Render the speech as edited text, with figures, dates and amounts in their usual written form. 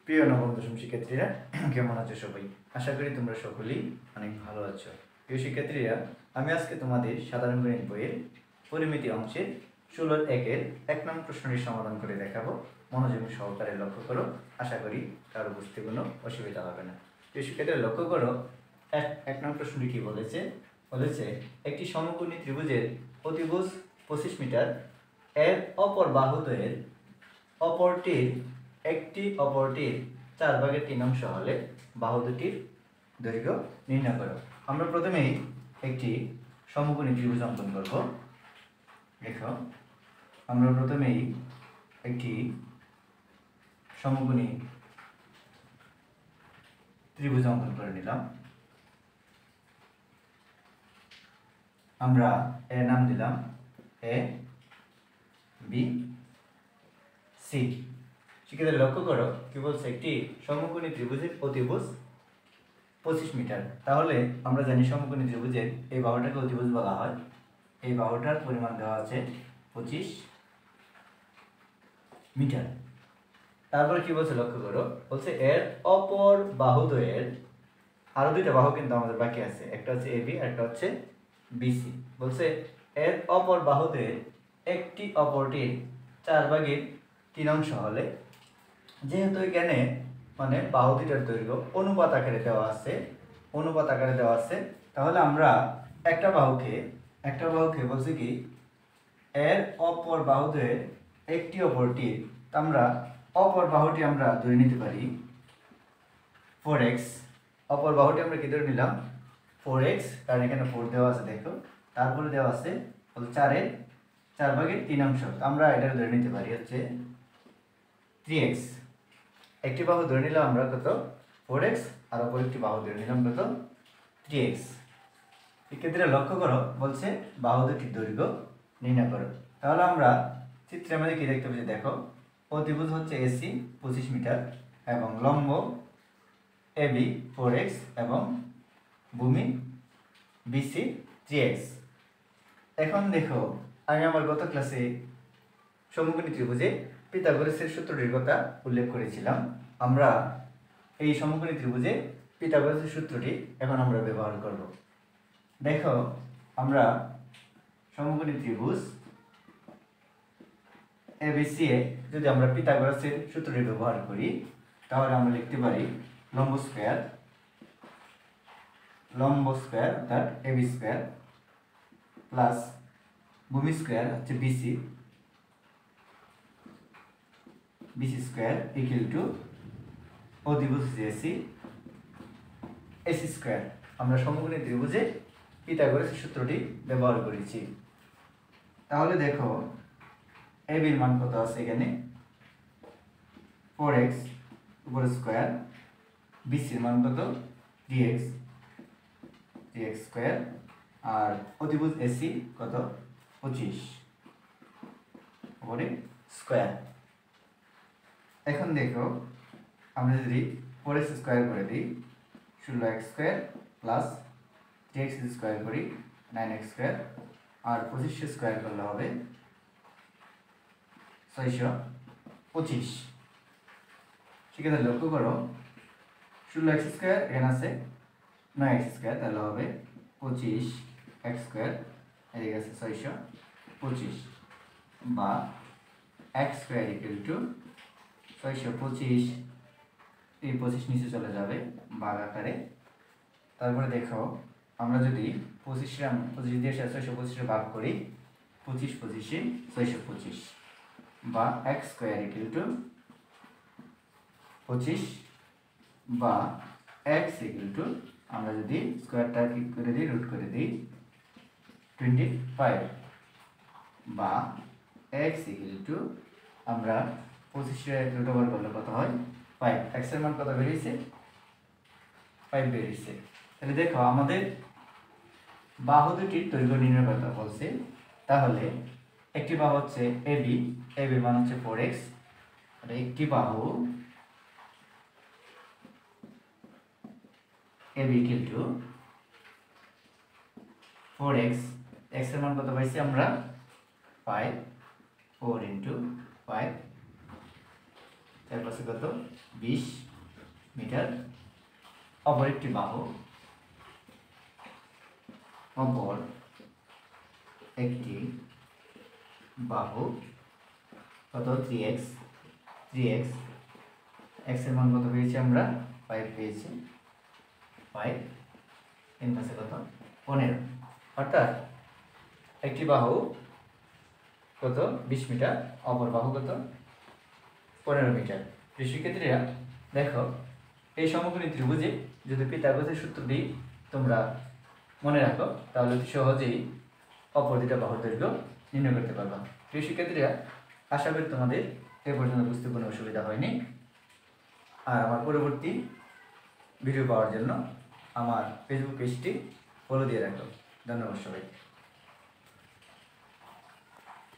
প্রিয় নবম দশম শিক্ষার্থীরা, কেমন আছো সবাই? আশা করি তোমরা সকলেই অনেক ভালো আছো। প্রিয় শিক্ষার্থীরা, আমি আজকে তোমাদের সাধারণ গণিত বইয়ের পরিমিতি অংশের 16-এর 1 নং প্রশ্নটি সমাধান করে দেখাবো। মনোযোগ সহকারে লক্ষ্য করো, আশা করি কারো বুঝতে কোনো অসুবিধা হবে না। প্রিয় শিক্ষার্থীরা, লক্ষ্য করো, 1 নং প্রশ্নটি কি বলেছে? একটি সমকোণী ত্রিভুজের অতিভুজ 25 মিটার, এর অপর বাহুদ্বয়ের অপরটির 4/3 অংশ হলে বাহু দুটির দৈর্ঘ্য নির্ণয় করো। আমরা প্রথমেই একটি সমকোণী ত্রিভুজ অঙ্কন করব। দেখো, আমরা প্রথমেই একটি সমকোণী ত্রিভুজ অঙ্কন করে নিলাম। আমরা এর নাম দিলাম এ বি সি। শিক্ষার্থীরা, লক্ষ্য করো কি বলছে, একটি সমকোণী ত্রিভুজের অতিভুজ 25 মিটার। তাহলে আমরা জানি সমকোণী ত্রিভুজের এই বাহুটাকে অতিভুজ বলা হয়। এই বাহুটার পরিমাণ দেওয়া আছে 25 মিটার। তারপরে কি বলছে লক্ষ্য করো, বলছে এর অপর বাহুদ্বয়ের, আরো দুইটা বাহু কিন্তু আমাদের বাকি আছে, একটা হচ্ছে এবি আর একটা হচ্ছে বিসি। বলছে এর অপর বাহুদ্বয়ের একটি অপরটির 4/3 অংশ হলে, যেহেতু এখানে মানে বাহু দুইটার দৈর্ঘ্য অনুপাত আকারে দেওয়া আছে, তাহলে আমরা একটা বাহুকে বলছি কি এর অপর বাহুদ্বয়ের একটি অপরটির, আমরা অপর বাহুটি আমরা ধরে নিতে পারি 4x। অপর বাহুটি আমরা কি ধরে নিলাম 4x, কারণ এখানে 4 দেওয়া আছে। দেখো, তারপরে দেওয়া আছে 4-এর 4/3 অংশ, আমরা এটা ধরে নিতে পারি হচ্ছে 3x। একটি বাহু ধরে নিলাম আমরা কত 4x, আর অপর একটি বাহু ধরে নিলাম কত 3x। শিক্ষার্থীরা, লক্ষ্য করো, বলছে বাহু দুটির দৈর্ঘ্য নির্ণয় করো। তাহলে আমরা চিত্রের মধ্যে কি দেখতে পাচ্ছি? দেখো, অতিভুজ হচ্ছে এসি 25 মিটার এবং লম্ব এবি 4x এবং ভূমি বিসি 3x। এখন দেখো, আমি আমার গত ক্লাসে সমকোণী ত্রিভুজে পিথাগোরাসের সূত্রটির কথা উল্লেখ করেছিলাম। আমরা এই সমকোণী ত্রিভুজে পিথাগোরাসের সূত্রটি এখন আমরা ব্যবহার করব। দেখো, আমরা সমকোণী ত্রিভুজ এবিসি এ যদি আমরা পিথাগোরাসের সূত্রটি ব্যবহার করি, তাহলে আমরা লিখতে পারি লম্ব স্কয়ার অর্থাৎ এবি স্কয়ার প্লাস ভূমি স্কয়ার হচ্ছে বিসি স্কয়ার ইকুয়াল টু অতিভুজ এসি স্কয়ার। আমরা সমকোণী ত্রিভুজে পিথাগোরাসের সূত্রটি ব্যবহার করেছি। তাহলে দেখো, এবির মান কত আছে এখানে 4x উপরে স্কয়ার, বিসির মান কত 3x স্কয়ার, আর অতিভুজ এসি কত 25 উপরে স্কয়ার। এখন দেখো, আমরা যদি 4x স্কয়ার করে দিই 16x square plus 3x square করি 9x স্কয়ার, আর 25 স্কয়ার করলে হবে 625। ঠিক আছে, লক্ষ্য করো, 16x স্কয়ার এখানে আছে 9x স্কয়ার, তাহলে হবে 25x স্কয়ার, এদিকে আছে 625, বা x স্কয়ার ইকুয়াল টু 625, এই 25 নিচে চলে যাবে ভাগ আকারে। তারপরে দেখো, আমরা যদি 25 দিয়ে 625 ভাগ করি, 25 25 625, বা x স্কয়ার ইকুয়াল টু 25, বা x ইকুয়াল টু, আমরা যদি স্কয়ারটা কি করে দিই, রুট করে দিই 25, বা x ইকুয়াল টু, আমরা 25 রুট ওভার করলে কত হয় 5। x এর মান কত বেরিয়েছে 5 বেরিয়েছে। তাহলে দেখো, আমাদের বাহু দুটির দৈর্ঘ্য নির্ণয় করতে বলছে। তাহলে একটি বাহু হচ্ছে এবির মান হচ্ছে 4x, আর একটি বাহু AB equal to 4x, x এর মান কত পাইছি আমরা 5, 4 × 5, তারপর আছে কত 20 মিটার। অপর একটি বাহু কত 3x x এর মান কত পেয়েছি আমরা 5 পেয়েছি 5 তিন পাশে কত 15, অর্থাৎ একটি বাহু কত 20 মিটার, অপর বাহু কত 15 মিটার। প্রিয় শিক্ষার্থীরা দেখো, এই সমকোণী ত্রিভুজে যদি পিথাগোরাসের সূত্রটি তোমরা মনে রাখো তাহলে অতি সহজেই অপর দুইটা বাহুর দৈর্ঘ্য নির্ণয় করতে পারবা। প্রিয় শিক্ষার্থীরা, আশা করি তোমাদের এ পর্যন্ত বুঝতে কোনো অসুবিধা হয়নি। আর আমার পরবর্তী ভিডিও পাওয়ার জন্য আমার ফেসবুক পেজটি ফলো দিয়ে রাখো। ধন্যবাদ সবাই।